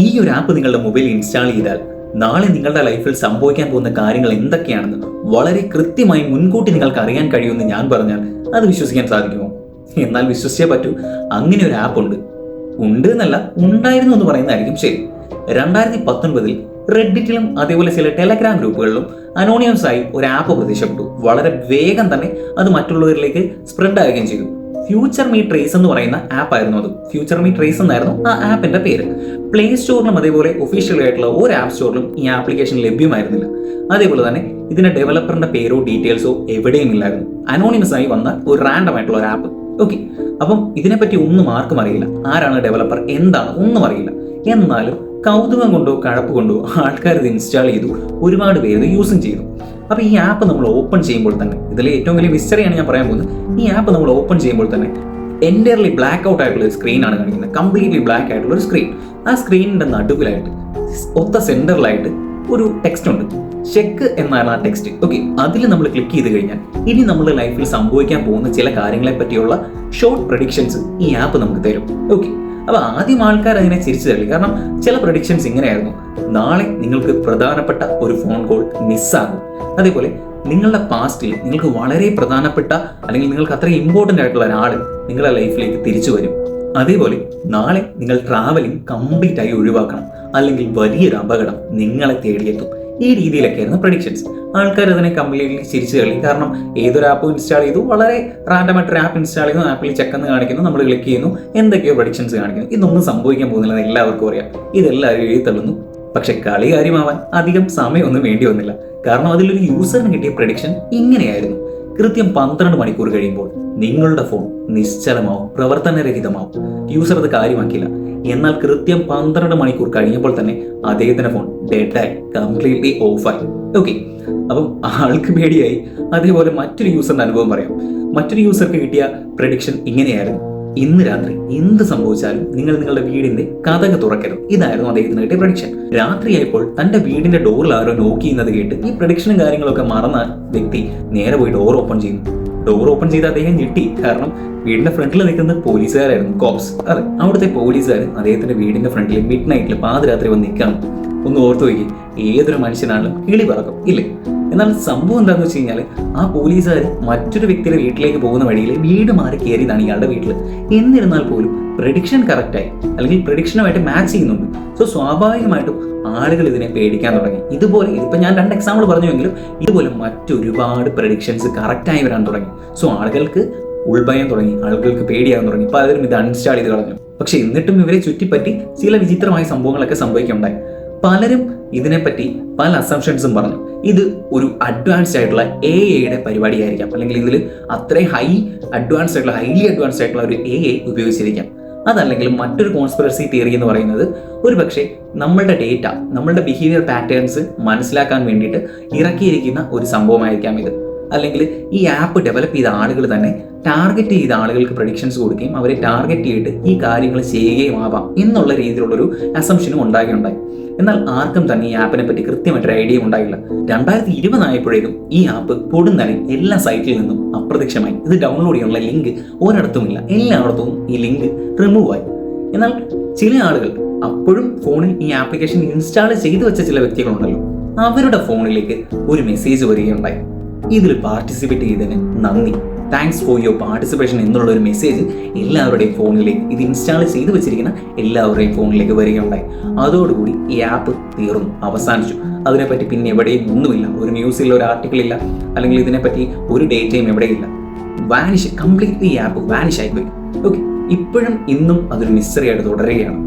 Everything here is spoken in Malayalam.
ഈ ഒരു ആപ്പ് നിങ്ങളുടെ മൊബൈലിൽ ഇൻസ്റ്റാൾ ചെയ്താൽ നാളെ നിങ്ങളുടെ ലൈഫിൽ സംഭവിക്കാൻ പോകുന്ന കാര്യങ്ങൾ എന്തൊക്കെയാണെന്ന് വളരെ കൃത്യമായി മുൻകൂട്ടി നിങ്ങൾക്ക് അറിയാൻ കഴിയുമെന്ന് ഞാൻ പറഞ്ഞാൽ അത് വിശ്വസിക്കാൻ സാധിക്കുമോ? എന്നാൽ വിശ്വസിച്ചേ പറ്റൂ. അങ്ങനെ ഒരു ആപ്പ് ഉണ്ട് എന്നല്ല, ഉണ്ടായിരുന്നു എന്ന് പറയുന്നതായിരിക്കും ശരി. 2019 റെഡിറ്റിലും അതേപോലെ ചില ടെലഗ്രാം ഗ്രൂപ്പുകളിലും അനോണിമസ് ആയി ഒരു ആപ്പ് പ്രത്യക്ഷപ്പെട്ടു. വളരെ വേഗം തന്നെ അത് മറ്റുള്ളവരിലേക്ക് സ്പ്രെഡ് ആവുകയും ചെയ്തു. ഫ്യൂച്ചർ മീ ട്രേസ് എന്ന് പറയുന്ന ആപ്പ് ആയിരുന്നു അത്. ഫ്യൂച്ചർ മീ ട്രേസ് എന്നായിരുന്നു ആ ആപ്പിന്റെ പേര്. പ്ലേ സ്റ്റോറിലും അതേപോലെ ഒഫീഷ്യൽ ആയിട്ടുള്ള ഒരു ആപ്പ് സ്റ്റോറിലും ഈ ആപ്ലിക്കേഷൻ ലഭ്യമായിരുന്നില്ല. അതേപോലെ തന്നെ ഇതിന്റെ ഡെവലപ്പറിന്റെ പേരോ ഡീറ്റെയിൽസോ എവിടെയും ഇല്ലായിരുന്നു. അനോണിമസ് ആയി വന്ന ഒരു റാൻഡം ആയിട്ടുള്ള ഒരു ആപ്പ്. ഓക്കെ, അപ്പം ഇതിനെപ്പറ്റി ഒന്നും ആർക്കും അറിയില്ല. ആരാണ് ഡെവലപ്പർ, എന്താണ് ഒന്നും അറിയില്ല. എന്നാലും കൗതുകം കൊണ്ടോ കഴപ്പ് കൊണ്ടോ ആൾക്കാർ ഇത് ഇൻസ്റ്റാൾ ചെയ്തു, ഒരുപാട് പേര് ഇത് യൂസും ചെയ്തു. അപ്പോൾ ഈ ആപ്പ് നമ്മൾ ഓപ്പൺ ചെയ്യുമ്പോൾ തന്നെ, ഇതിലെ ഏറ്റവും വലിയ മിസ്റ്ററിയാണ് ഞാൻ പറയാൻ പോകുന്നത്. ഈ ആപ്പ് നമ്മൾ ഓപ്പൺ ചെയ്യുമ്പോൾ തന്നെ എൻറ്റയർലി ബ്ലാക്ക് ഔട്ട് ആയിട്ടുള്ള ഒരു സ്ക്രീനാണ് കാണിക്കുന്നത്. കംപ്ലീറ്റ്ലി ബ്ലാക്ക് ആയിട്ടുള്ള ഒരു സ്ക്രീൻ. ആ സ്ക്രീനിന്റെ നടുവിലായിട്ട് ഒത്ത സെന്ററിലായിട്ട് ഒരു ടെക്സ്റ്റ് ഉണ്ട്. ചെക്ക് എന്നാണ് ആ ടെക്സ്റ്റ്. ഓക്കെ, അതിൽ നമ്മൾ ക്ലിക്ക് ചെയ്ത് കഴിഞ്ഞാൽ ഇനി നമ്മുടെ ലൈഫിൽ സംഭവിക്കാൻ പോകുന്ന ചില കാര്യങ്ങളെ പറ്റിയുള്ള ഷോർട്ട് പ്രഡിക്ഷൻസ് ഈ ആപ്പ് നമുക്ക് തരും. ഓക്കെ, അപ്പോൾ ആദ്യം ആൾക്കാർ അതിനെ ചിരിച്ചു തള്ളി. കാരണം ചില പ്രഡിക്ഷൻസ് ഇങ്ങനെയായിരുന്നു: നാളെ നിങ്ങൾക്ക് പ്രധാനപ്പെട്ട ഒരു ഫോൺ കോൾ മിസ്സാകും. അതേപോലെ നിങ്ങളുടെ പാസ്റ്റിൽ നിങ്ങൾക്ക് വളരെ പ്രധാനപ്പെട്ട അല്ലെങ്കിൽ നിങ്ങൾക്ക് അത്ര ഇമ്പോർട്ടൻ്റ് ആയിട്ടുള്ള ഒരാൾ നിങ്ങളുടെ ലൈഫിലേക്ക് തിരിച്ചു വരും. അതേപോലെ നാളെ നിങ്ങൾ ട്രാവലിംഗ് കംപ്ലീറ്റ് ആയി ഒഴിവാക്കണം, അല്ലെങ്കിൽ വലിയൊരു അപകടം നിങ്ങളെ തേടിയെത്തും. ഈ രീതിയിലൊക്കെയായിരുന്നു പ്രഡിക്ഷൻസ്. ആൾക്കാർ അതിനെ കംപ്ലീറ്റ്ലി ചിരിച്ചു തള്ളി. കാരണം ഏതൊരു ആപ്പ് ഇൻസ്റ്റാൾ ചെയ്തു, വളരെ റാൻഡമായിട്ടൊരു ആപ്പ് ഇൻസ്റ്റാൾ ചെയ്യുന്നു, ആപ്പിൽ ചെക്കെന്ന് കാണിക്കുന്നു, നമ്മൾ ക്ലിക്ക് ചെയ്യുന്നു, എന്തൊക്കെയോ പ്രഡിക്ഷൻസ് കാണിക്കുന്നു. ഇതൊന്നും സംഭവിക്കാൻ പോകുന്നില്ലെന്ന് എല്ലാവർക്കും അറിയാം. ഇതെല്ലാവരും എഴുതി തള്ളുന്നു. പക്ഷെ കളി കാര്യമാവാൻ അധികം സമയമൊന്നും വേണ്ടി വന്നില്ല. കാരണം അതിലൊരു യൂസറിന് കിട്ടിയ പ്രഡിക്ഷൻ ഇങ്ങനെയായിരുന്നു: കൃത്യം 12 മണിക്കൂർ കഴിയുമ്പോൾ നിങ്ങളുടെ ഫോൺ നിശ്ചലമാവും, പ്രവർത്തനരഹിതമാവും. യൂസർ അത് കാര്യമാക്കിയില്ല. എന്നാൽ കൃത്യം 12 മണിക്കൂർ കഴിഞ്ഞപ്പോൾ തന്നെ അദ്ദേഹത്തിന്റെ ഫോൺ ഡെഡായി, കംപ്ലീറ്റ്ലി ഓഫായി. ഓക്കെ, അപ്പം ആൾക്ക് പേടിയായി. അതേപോലെ മറ്റൊരു യൂസറിന്റെ അനുഭവം പറയാം. മറ്റൊരു യൂസർക്ക് കിട്ടിയ പ്രഡിക്ഷൻ ഇങ്ങനെയായിരുന്നു: ഇന്ന് രാത്രി എന്ത് സംഭവിച്ചാലും നിങ്ങൾ നിങ്ങളുടെ വീടിന്റെ കതക് തുറക്കരുത്. ഇതായിരുന്നു അദ്ദേഹത്തിന് കിട്ടിയ പ്രഡിക്ഷൻ. രാത്രിയായപ്പോൾ തന്റെ വീടിന്റെ ഡോറിൽ ആരോ നോക്ക് ചെയ്യുന്നത് കേട്ട് ഈ പ്രഡിക്ഷനും കാര്യങ്ങളൊക്കെ മറന്ന വ്യക്തി നേരെ പോയി ഡോർ ഓപ്പൺ ചെയ്യുന്നു. ഡോർ ഓപ്പൺ ചെയ്ത് അദ്ദേഹം ഞെട്ടി. കാരണം വീടിന്റെ ഫ്രണ്ടിൽ നിൽക്കുന്നത് പോലീസുകാരായിരുന്നു, കോപ്സ്. അതെ, അവിടുത്തെ പോലീസുകാർ അദ്ദേഹത്തിന്റെ വീടിന്റെ ഫ്രണ്ടിൽ മിഡ് നൈറ്റിൽ പാതിരാത്രി വന്ന് നിൽക്കണം. ഒന്ന് ഓർത്തു നോക്കി, ഏതൊരു മനുഷ്യനാണെങ്കിലും കിളി പറക്കും ഇല്ലേ? എന്നാൽ സംഭവം എന്താണെന്ന് വെച്ച് കഴിഞ്ഞാൽ, ആ പോലീസുകാർ മറ്റൊരു വ്യക്തിയുടെ വീട്ടിലേക്ക് പോകുന്ന വഴിയിൽ വീട് മാറി കയറിയതാണ് ഇയാളുടെ വീട്ടിൽ. എന്നിരുന്നാൽ പോലും പ്രഡിക്ഷൻ കറക്റ്റായി, അല്ലെങ്കിൽ പ്രഡിക്ഷനുമായിട്ട് മാച്ച് ചെയ്യുന്നുണ്ട്. സോ സ്വാഭാവികമായിട്ടും ആളുകൾ ഇതിനെ പേടിക്കാൻ തുടങ്ങി. ഇതുപോലെ ഇതിപ്പോൾ ഞാൻ 2 എക്സാമ്പിൾ പറഞ്ഞുവെങ്കിലും ഇതുപോലെ മറ്റൊരുപാട് പ്രഡിക്ഷൻസ് കറക്റ്റായി വരാൻ തുടങ്ങി. സോ ആളുകൾക്ക് ഉൾഭയം തുടങ്ങി, ആളുകൾക്ക് പേടിയാകാൻ തുടങ്ങി. പലരും ഇത് അൺഇൻസ്റ്റാൾ ചെയ്ത് കളഞ്ഞു. പക്ഷെ എന്നിട്ടും ഇവരെ ചുറ്റിപ്പറ്റി ചില വിചിത്രമായ സംഭവങ്ങളൊക്കെ സംഭവിക്കുന്നുണ്ടായി. പലരും ഇതിനെപ്പറ്റി പല അസംഷൻസും പറഞ്ഞു. ഇത് ഒരു അഡ്വാൻസ്ഡ് ആയിട്ടുള്ള AI പരിപാടിയായിരിക്കാം, അല്ലെങ്കിൽ ഇതിൽ അത്രയും ഹൈലി അഡ്വാൻസ്ഡ് ആയിട്ടുള്ള ഒരു AI ഉപയോഗിച്ചിരിക്കാം. അതല്ലെങ്കിൽ മറ്റൊരു കോൺസ്പിറസി തിയറി എന്ന് പറയുന്നത് ഒരു പക്ഷേ നമ്മളുടെ ഡേറ്റ, നമ്മളുടെ ബിഹേവിയർ പാറ്റേൺസ് മനസ്സിലാക്കാൻ വേണ്ടിയിട്ട് ഇറക്കിയിരിക്കുന്ന ഒരു സംഭവമായിരിക്കാം ഇത്. അല്ലെങ്കിൽ ഈ ആപ്പ് ഡെവലപ്പ് ചെയ്ത ആളുകൾ തന്നെ ടാർഗറ്റ് ചെയ്ത ആളുകൾക്ക് പ്രഡിക്ഷൻസ് കൊടുക്കുകയും അവരെ ടാർഗറ്റ് ചെയ്തിട്ട് ഈ കാര്യങ്ങൾ ചെയ്യുകയും ആവാം എന്നുള്ള രീതിയിലുള്ളൊരു അസംഷനും ഉണ്ടായി. എന്നാൽ ആർക്കും തന്നെ ഈ ആപ്പിനെ പറ്റി കൃത്യമായിട്ടൊരു ഐഡിയ ഉണ്ടായില്ല. 2020 ആയപ്പോഴേക്കും ഈ ആപ്പ് പൊടുന്നനെ എല്ലാ സൈറ്റിൽ നിന്നും അപ്രത്യക്ഷമായി. ഇത് ഡൗൺലോഡ് ചെയ്യാനുള്ള ലിങ്ക് ഒരിടത്തുമില്ല, എല്ലായിടത്തും ഈ ലിങ്ക് റിമൂവ് ആയി. എന്നാൽ ചില ആളുകൾ അപ്പോഴും ഫോണിൽ ഈ ആപ്ലിക്കേഷൻ ഇൻസ്റ്റാൾ ചെയ്തു വെച്ച ചില വ്യക്തികളുണ്ടല്ലോ, അവരുടെ ഫോണിലേക്ക് ഒരു മെസ്സേജ് വരികയുണ്ടായി: ഇതിൽ പാർട്ടിസിപ്പേറ്റ് ചെയ്തതിന് നന്ദി, താങ്ക്സ് ഫോർ യുവർ പാർട്ടിസിപ്പേഷൻ എന്നുള്ള ഒരു മെസ്സേജ് എല്ലാവരുടെയും ഫോണിലേക്ക്, ഇത് ഇൻസ്റ്റാൾ ചെയ്ത് വെച്ചിരിക്കുന്ന എല്ലാവരുടെയും ഫോണിലേക്ക് വരികയുണ്ടായി. അതോടുകൂടി ഈ ആപ്പ് തീർന്നു, അവസാനിച്ചു. അതിനെപ്പറ്റി പിന്നെ എവിടെയും ഒന്നുമില്ല, ഒരു ന്യൂസിൽ ഒരു ആർട്ടിക്കിൾ ഇല്ല, അല്ലെങ്കിൽ ഇതിനെപ്പറ്റി ഒരു ഡേറ്റയും എവിടെയില്ല. വാനിഷ്, കംപ്ലീറ്റ്ലി ഈ ആപ്പ് വാനിഷ് ആയിപ്പോയി. ഓക്കെ, ഇപ്പോഴും ഇന്നും അതൊരു മിസ്റ്ററി ആയിട്ട് തുടരുകയാണ്.